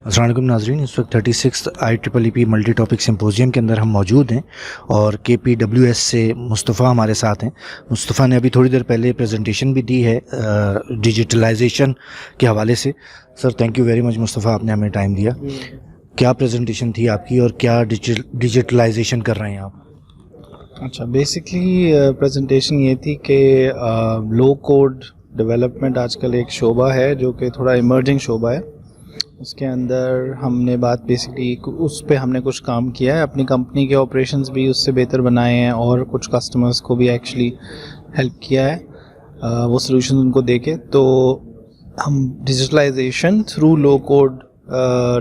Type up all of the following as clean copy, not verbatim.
السلام علیکم ناظرین، اس وقت 36 IEEE ملٹی ٹاپک سمپوزیم کے اندر ہم موجود ہیں اور KPWS سے مصطفیٰ ہمارے ساتھ ہیں۔ مصطفیٰ نے ابھی تھوڑی دیر پہلے پریزنٹیشن بھی دی ہے ڈیجیٹلائزیشن کے حوالے سے۔ Sir thank you very much Mustafa, آپ نے ہمیں ٹائم دیا۔ کیا پریزنٹیشن تھی آپ کی اور کیا ڈیجیٹلائزیشن کر رہے ہیں آپ؟ اچھا، بیسکلی پریزنٹیشن یہ تھی کہ لو کوڈ ڈیولپمنٹ آج کل ایک شعبہ ہے جو کہ تھوڑا ایمرجنگ شعبہ ہے۔ اس کے اندر ہم نے بات بیسکلی اس پہ ہم نے کچھ کام کیا ہے، اپنی کمپنی کے آپریشنز بھی اس سے بہتر بنائے ہیں اور کچھ کسٹمرز کو بھی ایکچولی ہیلپ کیا ہے وہ سلوشن ان کو دے کے۔ تو ہم digitalization through low code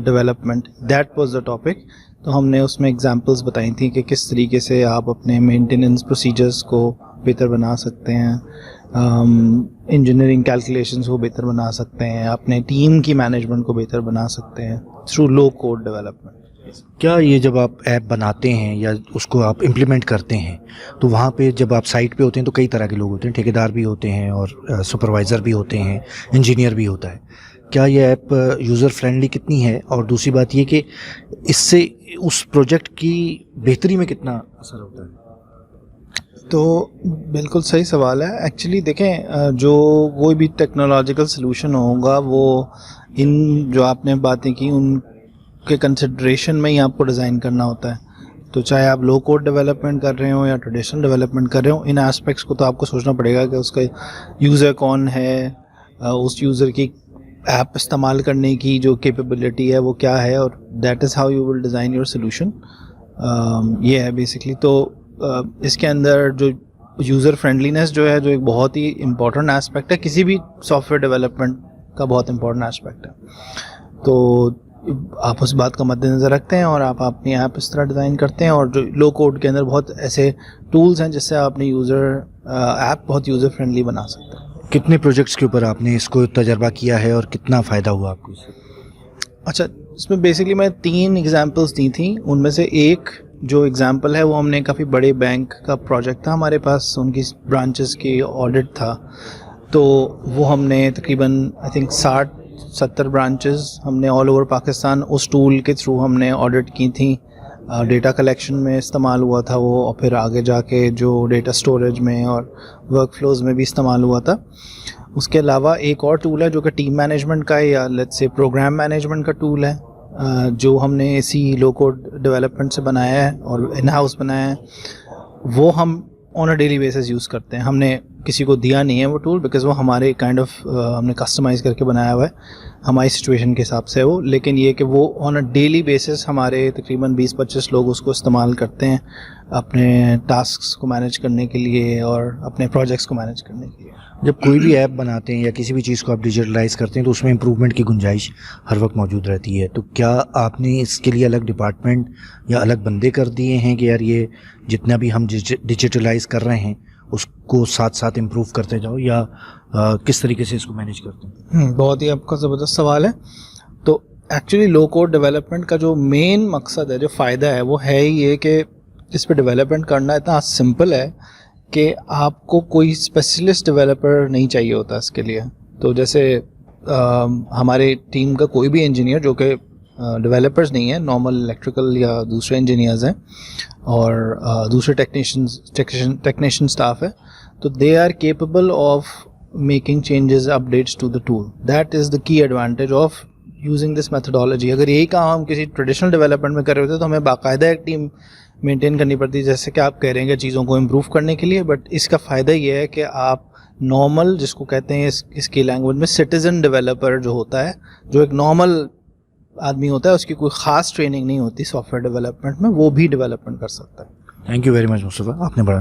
development, that was the topic. تو ہم نے اس میں ایگزامپلس بتائی تھیں کہ کس طریقے سے آپ اپنے مینٹیننس پروسیجرز کو بہتر بنا سکتے ہیں، انجینئرنگ کیلکولیشنز کو بہتر بنا سکتے ہیں، اپنے ٹیم کی مینجمنٹ کو بہتر بنا سکتے ہیں تھرو لو کوڈ ڈیولپمنٹ۔ کیا یہ جب آپ ایپ بناتے ہیں یا اس کو آپ امپلیمنٹ کرتے ہیں تو وہاں پہ جب آپ سائٹ پہ ہوتے ہیں تو کئی طرح کے لوگ ہوتے ہیں، ٹھیکیدار بھی ہوتے ہیں اور سپروائزر بھی ہوتے ہیں، انجینئر بھی ہوتا ہے۔ کیا یہ ایپ یوزر فرینڈلی کتنی ہے؟ اور دوسری بات یہ کہ اس سے اس پروجیکٹ کی بہتری میں کتنا اثر ہوتا ہے؟ تو بالکل صحیح سوال ہے۔ ایکچولی دیکھیں، جو کوئی بھی ٹیکنالوجیکل سلوشن ہوگا وہ ان جو آپ نے باتیں کی ان کے کنسیڈریشن میں ہی آپ کو ڈیزائن کرنا ہوتا ہے۔ تو چاہے آپ لو کوڈ ڈیولپمنٹ کر رہے ہوں یا ٹریڈیشنل ڈیولپمنٹ کر رہے ہوں، ان اسپیکٹس کو تو آپ کو سوچنا پڑے گا کہ اس کا یوزر کون ہے، اس یوزر کی ایپ استعمال کرنے کی جو کیپیبلٹی ہے وہ کیا ہے، اور that is how you will design your solution. یہ ہے بیسکلی۔ تو اس کے اندر جو یوزر فرینڈلینس جو ہے، جو ایک بہت ہی امپورٹنٹ ایسپیکٹ ہے، کسی بھی سافٹ ویئر ڈیولپمنٹ کا بہت امپورٹنٹ ایسپیکٹ ہے۔ تو آپ اس بات کا مد نظر رکھتے ہیں اور آپ اپنی ایپ اس طرح ڈیزائن کرتے ہیں، اور جو لو کوڈ کے اندر بہت ایسے ٹولز ہیں جس سے آپ اپنی ایپ بہت یوزر فرینڈلی بنا سکتے ہیں۔ کتنے پروجیکٹس کے اوپر آپ نے اس کو تجربہ کیا ہے اور کتنا فائدہ ہوا آپ کو اس سے؟ اچھا، اس میں بیسکلی میں 3 ایگزامپلس دی تھیں۔ ان میں سے ایک جو ایگزامپل ہے وہ ہم نے کافی بڑے بینک کا پروجیکٹ تھا ہمارے پاس، ان کی برانچز کی آڈٹ تھا۔ تو وہ ہم نے تقریباً آئی تھنک 60-70 برانچز ہم نے آل اوور پاکستان اس ٹول کے تھرو ہم نے آڈٹ کی تھیں۔ ڈیٹا کلیکشن میں استعمال ہوا تھا وہ، اور پھر آگے جا کے جو ڈیٹا سٹوریج میں اور ورک فلوز میں بھی استعمال ہوا تھا۔ اس کے علاوہ ایک اور ٹول ہے جو کہ ٹیم مینجمنٹ کا ہے، یا لیٹس سے پروگرام مینجمنٹ کا ٹول ہے، جو ہم نے اسی لو کوڈ ڈیولپمنٹ سے بنایا ہے اور ان ہاؤس بنایا ہے۔ وہ ہم آن اے ڈیلی بیسس یوز کرتے ہیں۔ ہم نے کسی کو دیا نہیں ہے وہ ٹول، بیکاز وہ ہمارے کائنڈ آف ہم نے کسٹمائز کر کے بنایا ہوا ہے ہماری سچویشن کے حساب سے وہ، لیکن یہ کہ وہ آن اے ڈیلی بیسس ہمارے تقریباً 20-25 لوگ اس کو استعمال کرتے ہیں اپنے ٹاسکس کو مینیج کرنے کے لیے اور اپنے پروجیکٹس کو مینیج کرنے کے لیے۔ جب کوئی بھی ایپ بناتے ہیں یا کسی بھی چیز کو آپ ڈیجیٹلائز کرتے ہیں تو اس میں امپروومنٹ کی گنجائش ہر وقت موجود رہتی ہے، تو کیا آپ نے اس کے لیے الگ ڈپارٹمنٹ یا الگ بندے کر دیے ہیں کہ یار یہ جتنا بھی ہم ڈیجیٹلائز کر رہے ہیں اس کو ساتھ ساتھ امپروو کرتے جاؤ، یا کس طریقے سے اس کو مینیج کرتے ہیں؟ بہت ہی آپ کا زبردست سوال ہے۔ تو ایکچولی لو کوڈ ڈیولپمنٹ کا جو مین مقصد ہے، جو فائدہ ہے، وہ ہے ہی یہ کہ اس پہ ڈیولپمنٹ کرنا اتنا سمپل ہے کہ آپ کو کوئی اسپیشلسٹ ڈیولپر نہیں چاہیے ہوتا اس کے لیے۔ تو جیسے ہمارے ٹیم کا کوئی بھی انجینئر جو کہ ڈیولپرز نہیں ہیں، نارمل الیکٹریکل یا دوسرے انجینئرز ہیں اور دوسرے ٹیکنیشین اسٹاف ہے، تو they are capable of making changes updates to the tool. That is the key advantage of using this methodology. اگر یہی کام ہم کسی ٹریڈیشنل ڈیولپمنٹ میں کر رہے ہوتے تو ہمیں باقاعدہ ایک ٹیم مینٹین کرنی پڑتی ہے، جیسے کہ آپ کہہ رہے ہیں کہ چیزوں کو امپروو کرنے کے لیے۔ بٹ اس کا فائدہ یہ ہے کہ آپ نارمل، جس کو کہتے ہیں اس کی لینگویج میں سٹیزن ڈیولپر جو ہوتا ہے، جو ایک نارمل آدمی ہوتا ہے، اس کی کوئی خاص ٹریننگ نہیں ہوتی سافٹ ویئر ڈیولپمنٹ میں، وہ بھی ڈیولپمنٹ کر سکتا ہے۔ Thank you very much Mustafa, آپ نے بڑا